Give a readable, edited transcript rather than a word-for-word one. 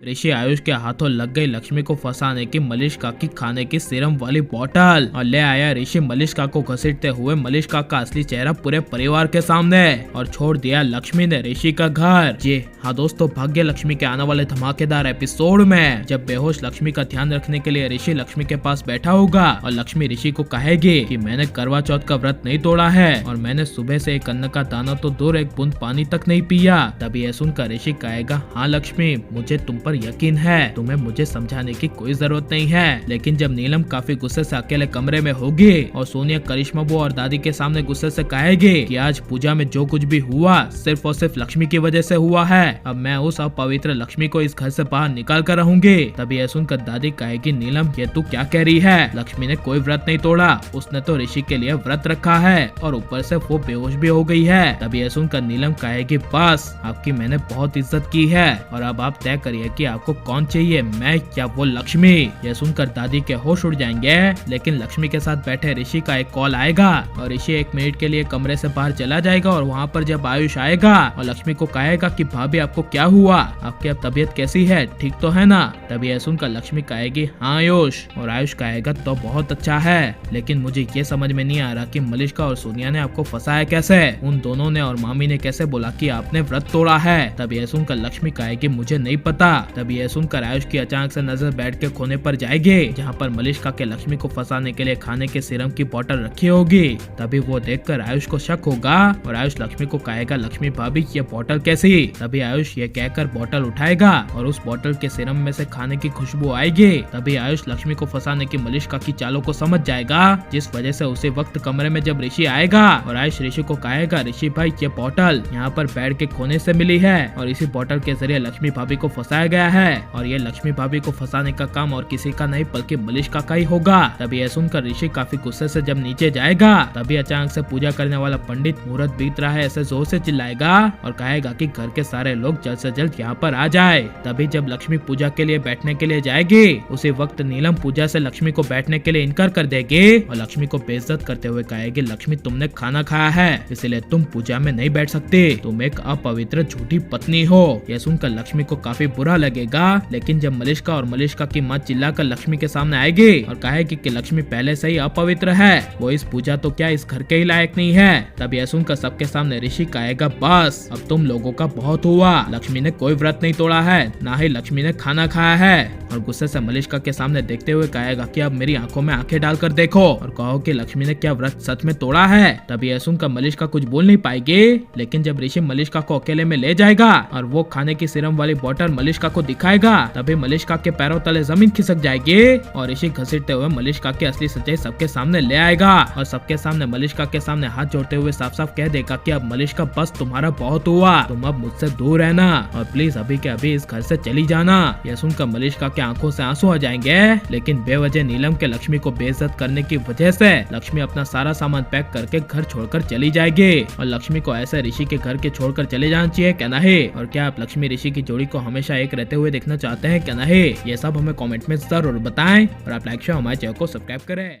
ऋषि आयुष के हाथों लग गई लक्ष्मी को फंसाने की मलिष्का की खाने की सीरम वाली बोतल और ले आया ऋषि मलिष्का को घसीटते हुए मलिष्का का असली चेहरा पूरे परिवार के सामने और छोड़ दिया लक्ष्मी ने ऋषि का घर। जी हाँ दोस्तों, भाग्य लक्ष्मी के आने वाले धमाकेदार एपिसोड में जब बेहोश लक्ष्मी का ध्यान रखने के लिए ऋषि लक्ष्मी के पास बैठा होगा और लक्ष्मी ऋषि को कहेगी कि मैंने करवा चौथ का व्रत नहीं तोड़ा है और मैंने सुबह से एक अन्न का दाना तो दूर एक बूंद पानी तक नहीं पिया, तभी यह सुनकर ऋषि कहेगा हाँ लक्ष्मी, मुझे तुम पर यकीन है, तुम्हें मुझे समझाने की कोई जरूरत नहीं है। लेकिन जब नीलम काफी गुस्से से अकेले कमरे में होगी और सोनिया करिश्मा बुआ और दादी के सामने गुस्से से कहेगी कि आज पूजा में जो कुछ भी हुआ सिर्फ और सिर्फ लक्ष्मी की वजह से हुआ है, अब मैं उस अपवित्र लक्ष्मी को इस घर से बाहर निकाल कर रहूंगी। तभी यह सुनकर दादी कहेगी नीलम ये तू क्या कह रही है, लक्ष्मी ने कोई व्रत नहीं तोड़ा, उसने तो ऋषि के लिए व्रत रखा है और ऊपर से वो बेहोश भी हो गई है। तभी यह सुनकर नीलम कहेगी बस आपकी मैंने बहुत इज्जत की है और अब आप तय करिए कि आपको कौन चाहिए, मैं या वो लक्ष्मी। यह सुनकर दादी के होश उड़ जाएंगे, लेकिन लक्ष्मी के साथ बैठे ऋषि का एक कॉल आएगा और ऋषि 1 मिनट के लिए कमरे से बाहर चला जाएगा और वहाँ पर जब आयुष आएगा और लक्ष्मी को कहेगा कि भाभी आपको क्या हुआ, आपकी अब तबीयत कैसी है, ठीक तो है ना। तभी यह सुनकर लक्ष्मी कहेगी हाँ आयुष, और आयुष कहेगा तो बहुत अच्छा है, लेकिन मुझे ये समझ में नहीं आ रहा कि मलिष्का और सोनिया ने आपको फंसाया कैसे, उन दोनों ने और मामी ने कैसे बोला कि आपने व्रत तोड़ा है। तभी यह सुनकर लक्ष्मी कहेगी मुझे नहीं पता। तभी यह सुनकर आयुष की अचानक से नजर बैठ के कोने पर जाएगी जहाँ पर मलिष्का के लक्ष्मी को फंसाने के लिए खाने के सीरम की बोतल रखी होगी। तभी वो देखकर आयुष को शक होगा और आयुष लक्ष्मी को कहेगा लक्ष्मी भाभी ये बोतल कैसी। तभी आयुष ये कहकर बोतल उठाएगा और उस बोतल के सीरम में से खाने की खुशबू आएगी। तभी आयुष लक्ष्मी को फंसाने की मलिष्का की चालों को समझ जाएगा, जिस वजह से उसी वक्त कमरे में जब ऋषि आएगा और आयुष ऋषि को कहेगा ऋषि भाई ये बोतल यहाँ पर बैठ के खोने से मिली है और इसी बोतल के जरिए लक्ष्मी भाभी को फंसाया गया है और ये लक्ष्मी भाभी को फंसाने का काम और किसी का नहीं बल्कि मलिष्का का ही होगा। तभी यह सुनकर ऋषि काफी गुस्से से जब नीचे जाएगा तभी अचानक से पूजा करने वाला पंडित मुहूर्त बीत रहा है ऐसे जोर से चिल्लाएगा और कहेगा कि घर के सारे लोग जल्द से जल्द यहाँ पर आ जाए। तभी जब लक्ष्मी पूजा के लिए बैठने के लिए जाएगी उसी वक्त नीलम पूजा से लक्ष्मी को बैठने के लिए इनकार कर देगी और लक्ष्मी को बेइज्जत करते हुए कहेगी लक्ष्मी तुमने खाना खाया है इसलिए तुम पूजा में नहीं बैठ सकते, तुम एक अपवित्र झूठी पत्नी हो। यह सुनकर लक्ष्मी को काफी बुरा लगेगा, लेकिन जब मलिष्का और मलिष्का की माँ चिल्लाकर लक्ष्मी के सामने आएगी और कहेगी कि लक्ष्मी पहले से ही अपवित्र है, वो इस पूजा तो क्या इस घर के ही लायक नहीं है। तब यह सुनकर सबके सामने ऋषि कहेगा बस अब तुम लोगों का बहुत हुआ, लक्ष्मी ने कोई व्रत नहीं तोड़ा है, ना ही लक्ष्मी ने खाना खाया है। और गुस्से से मलिष्का के सामने देखते हुए कहेगा कि अब मेरी आंखों में आंखें डालकर देखो और कहो कि लक्ष्मी ने क्या व्रत सच में तोड़ा है। तभी यह सुनकर मलिष्का कुछ बोल नहीं पाएगी, लेकिन जब ऋषि मलिष्का को अकेले में ले जाएगा और वो खाने की सीरम वाली बोतल मलिष्का को दिखाएगा तभी मलिष्का के पैरों तले जमीन खिसक जाएगी और ऋषि घसीटते हुए मलिष्का की असली सच्चाई सबके सामने ले आएगा और सबके सामने मलिष्का के सामने हाथ जोड़ते हुए साफ साफ कह देगा कि अब मलिष्का बस तुम्हारा बहुत हुआ, तुम अब मुझसे दूर रहना और प्लीज अभी के अभी इस घर से चली जाना। यह सुनकर मलिष्का के आंखों से आंसू आ जाएंगे, लेकिन बेवजह नीलम के लक्ष्मी को बेइज्जत करने की वजह से लक्ष्मी अपना सारा सामान पैक करके घर छोड़कर चली जाएगी और लक्ष्मी को ऐसे ऋषि के घर के छोड़कर चले जाना चाहिए क्या नहीं। और क्या आप लक्ष्मी ऋषि की जोड़ी को हमेशा एक रहते हुए देखना चाहते हैं क्या नहीं, ये सब हमें कमेंट में जरूर बताएं और आप लाइक शेयर हमारे चैनल को सब्सक्राइब करें।